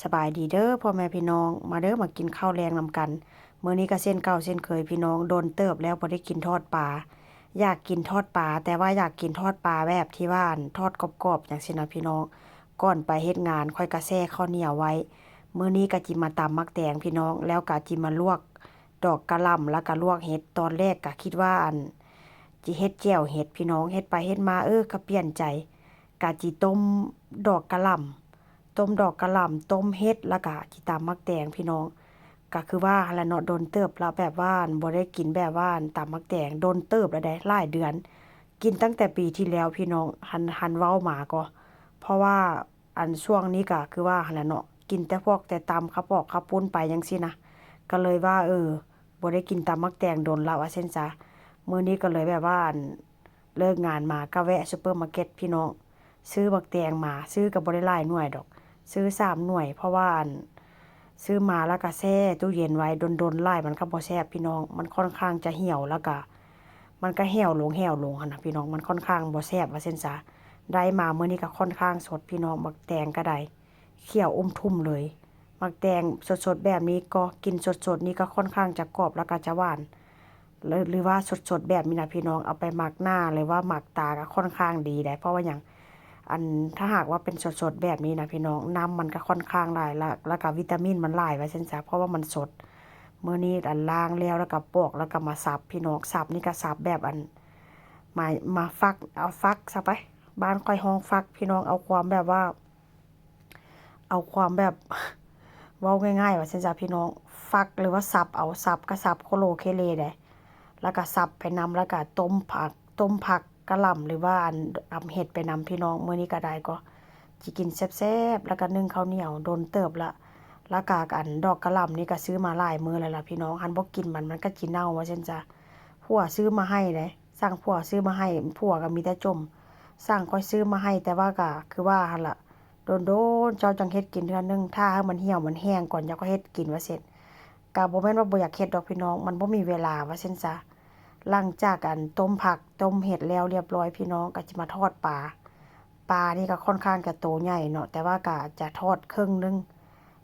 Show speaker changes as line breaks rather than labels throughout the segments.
สบายดีเด้อพ่อแม่พี่น้องมาเด้อมากินข้าวแรงนำกันมื้อนี้ก็เส้นเก่าเส้นเคยพี่น้องโดนเติบแล้วบ่ได้กินทอดปลาอยากกินทอดปลาแต่ว่าอยากกินทอดปลาแบบที่ว่าอั่นทอดกรอบๆจังซี่นะพี่น้องก่อนไปเฮ็ดงานค่อยก็แช่ข้าวเหนียวไว้มื้อนี้ก็จิมาตำมักแตงพี่น้องแล้วก็จิมาลวกดอกกะหล่ำแล้วก็ลวกเห็ดตอนแรกก็คิดว่าจิเฮ็ดแจ่วเห็ดพี่น้องเฮ็ดไปเฮ็ดมาก็เปลี่ยนใจก็จิต้มดอกกะหล่ำ ต้มดอกกะหล่ำต้มเห็ดแล้วก็จิตำมักแตงพี่น้องก็คือว่าหั่นล่ะเนาะโดนเติบแล้วแบบว่าบ่ได้กินแบบว่าตำมักแตงโดนเติบแล้วได้หลายเดือนกินตั้งแต่ปีที่แล้วพี่น้องหันเว้ามาก็เพราะว่าช่วงนี้ก็คือว่าหั่นล่ะเนาะกินแต่พวกแต่ตำข้าวปอกข้าวปุ้นไปจังซี่นะก็เลยว่าบ่ได้กินตำมักแตงโดนแล้วว่าซั่นซะมื้อนี้ก็เลยแบบว่าเลิกงานมาก็แวะซุปเปอร์มาร์เก็ตพี่น้องซื้อมักแตงมาซื้อก็บ่ได้หลายหน่วยดอก ซื้อ3หน่วยเพราะว่าซื้อมาแล้วก็แช่ตู้เย็นไว้ดนๆไล่มันก็บ่แซ่บพี่น้องมันค่อนข้างจะเหี่ยวแล้วก็มันก็เหี่ยวลงหั่นน่ะพี่น้องมันค่อนข้างบ่แซ่บว่าซั่นซะได้มามื้อนี้ก็ค่อนข้างสดพี่น้องบักแตงก็ได้เขียวอมทุ่มเลยบักแตงสดๆแบบนี้ก็กินสดๆนี่ก็ค่อนข้างจะกรอบแล้วก็จะหวานหรือว่าสดๆแบบนี้นะพี่น้องเอาไปหมักหน้าหรือว่าหมักตาก็ค่อนข้างดีได้เพราะว่าหยัง ถ้าหากว่าเป็นสดๆแบบนี้นะพี่น้องน้ำมันก็ค่อนข้างหลายแล้วก็วิตามินมันหลายว่าซั่นซะเพราะว่ามันสดมื้อนี้ล้างแล้วก็ปอกแล้วก็มาสับพี่น้องสับนี่ก็สับแบบมาฟักเอาฟักซะไปบ้านค่อยฮ้องฟักพี่น้องเอาความแบบว่าเอาความแบบเว้าง่ายๆว่าซั่นซะพี่น้องฟักหรือว่าสับเอาสับก็สับโคโลเคเลได้แล้วก็สับไปนำแล้วก็ต้มผักกะหล่ำหรือว่าเห็ดไปนำพี่น้องมื้อนี้ก็ได้ก็สิกินแซ่บๆแล้วก็นึ่งข้าวเหนียวโดนเติบละแล้วก็ดอกกะหล่ำนี่ก็ซื้อมาหลายมื้อแล้วล่ะพี่น้องหันบ่กินมันก็สิเน่าว่าซั่นจ้ะผัวซื้อมาให้เด้สั่งผัวซื้อมาให้ผัวก็มีแต่จมสั่งค่อยซื้อมาให้แต่ว่าก็คือว่าหั่นล่ะโดนๆเจ้าจังเฮ็ดกินเทื่อนึงถ้าให้มันเหี่ยวมันแห้งก่อนจะค่อยเฮ็ดกินว่าเสร็จก็บ่แม่นว่าบ่อยากเฮ็ดดอกพี่น้องมันบ่มีเวลาว่าซั่นจ้ะ หลังจากต้มผักต้มเห็ดแล้วเรียบร้อยพี่น้องก็จะมาทอดปลานี่ก็ค่อนข้างจะโตใหญ่เนาะแต่ว่าก็จะทอดครึ่งนึง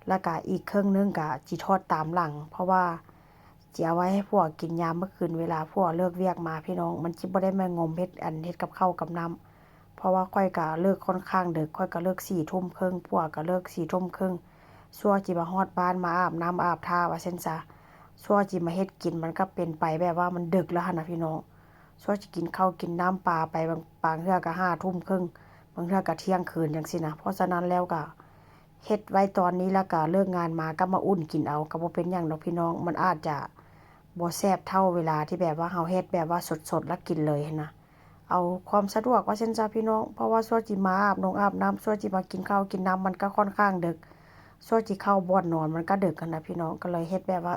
แล้วก็อีกครึ่งนึงก็จิทอดตามหลังเพราะว่าสิเอาไว้ให้พวกกินยามมื้อคืนเวลาพวกเลิกเวียกมาพี่น้องมันสิบ่ได้มางมเฮ็ดเฮ็ดกับข้าวกับน้ำเพราะว่าข้อยก็เลิกค่อนข้างดึกข้อยก็เลิก22:30พวกก็เลิก22:30ซั่วจิมาฮอดบ้านมาอาบน้ำอาบท่าว่าซั่นซะ ซั่วจิมาเฮ็ดกินมันก็เป็นไปแบบว่ามันดึกแล้วหั่นน่ะพี่น้องซั่วสิกินข้าวกินน้ำปลาไปบางเทื่อก็5:30บางเทื่อก็เที่ยงคืนจังซี้นะเพราะฉะนั้นแล้วก็เฮ็ดไว้ตอนนี้แล้วก็เลิกงานมาก็มาอุ่นกินเอาก็บ่เป็นหยังดอกพี่น้องมันอาจจะบ่แซ่บเท่าเวลาที่แบบว่าเฮาเฮ็ดแบบว่าสดๆแล้วกินเลยหั้นนะเอาความสะดวกว่าซั่นจ้ะพี่น้องเพราะว่าซั่วจิมาอาบน้ำซั่วจิมากินข้าวกินน้ำมันก็ค่อนข้างดึกซั่วจิเข้าบ่อนนอนมันก็ดึกหั้นน่ะพี่น้องก็เลยเฮ็ดแบบว่า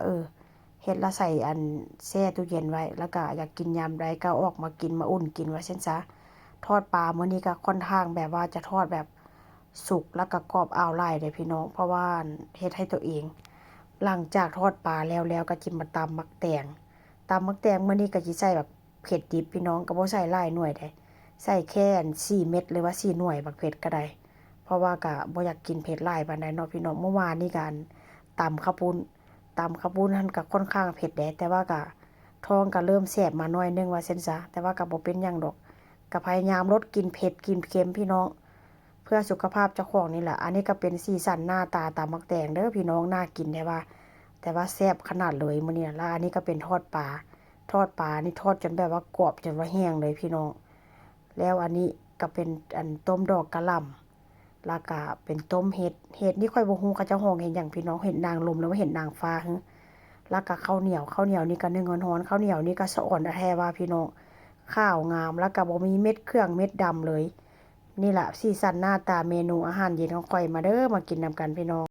เฮ็ดแล้วใส่แช่ตู้เย็นไว้แล้วก็อยากกินยามใดก็เอาออกมากินมาอุ่นกินว่าซั่นซะทอดปลามื้อนี้ก็ค่อนข้างแบบว่าจะทอดแบบสุกแล้วก็กรอบอ้าวหลายเด้พี่น้องเพราะว่าเฮ็ดให้ตัวเองหลังจากทอดปลาแล้วก็จิมาตำมักแตงมื้อนี้ก็สิใส่แบบเผ็ดดิบพี่น้องก็บ่ใส่หลายหน่วยได้ใส่แค่4เม็ดหรือว่า4หน่วยบักเผ็ดก็ได้เพราะว่าก็บ่อยากกินเผ็ดหลายปานใดเนาะพี่น้องเมื่อวานนี้ก็ตำข้าวปุ้น ตำข้าวปุ้นหั้นก็ค่อนข้างเผ็ดแหน่แต่ว่าก็ท้องก็เริ่มแซ่บมาหน่อยหนึ่งว่าซั่นซะแต่ว่าก็บ่เป็นหยังดอกก็พยายามลดกินเผ็ดกินเค็มพี่น้องเพื่อสุขภาพเจ้าของนี่แหละอันนี้ก็เป็นสีสันหน้าตาตำบักแตงเด้อพี่น้องน่ากินแต่ว่าแซ่บขนาดเลยมื้อนี้แล้วอันนี้ก็เป็นทอดปลานี่ทอดจนแบบว่ากรอบจนว่าแห้งเลยพี่น้องแล้วอันนี้ก็เป็นต้มดอกกะหล่ำแล้วก็เป็นต้มเห็ดนี่ค่อยบ่ฮู้เขาเจ้าฮ้องเห็ดหยังพี่น้องเห็ดนางลมหรือว่าเห็ดนางฟ้าฮึแล้วก็ข้าวเหนียวนี่ก็นึ่งร้อนๆข้าวเหนียวนี่ก็สะอ่อนแท้ว่าพี่น้องข้าวงามแล้วก็บ่มีเม็ดเครื่องเม็ดดำเลยนี่ล่ะสีสันหน้าตาเมนูอาหารเย็นของข้อยมาเด้อมากินนำกันพี่น้อง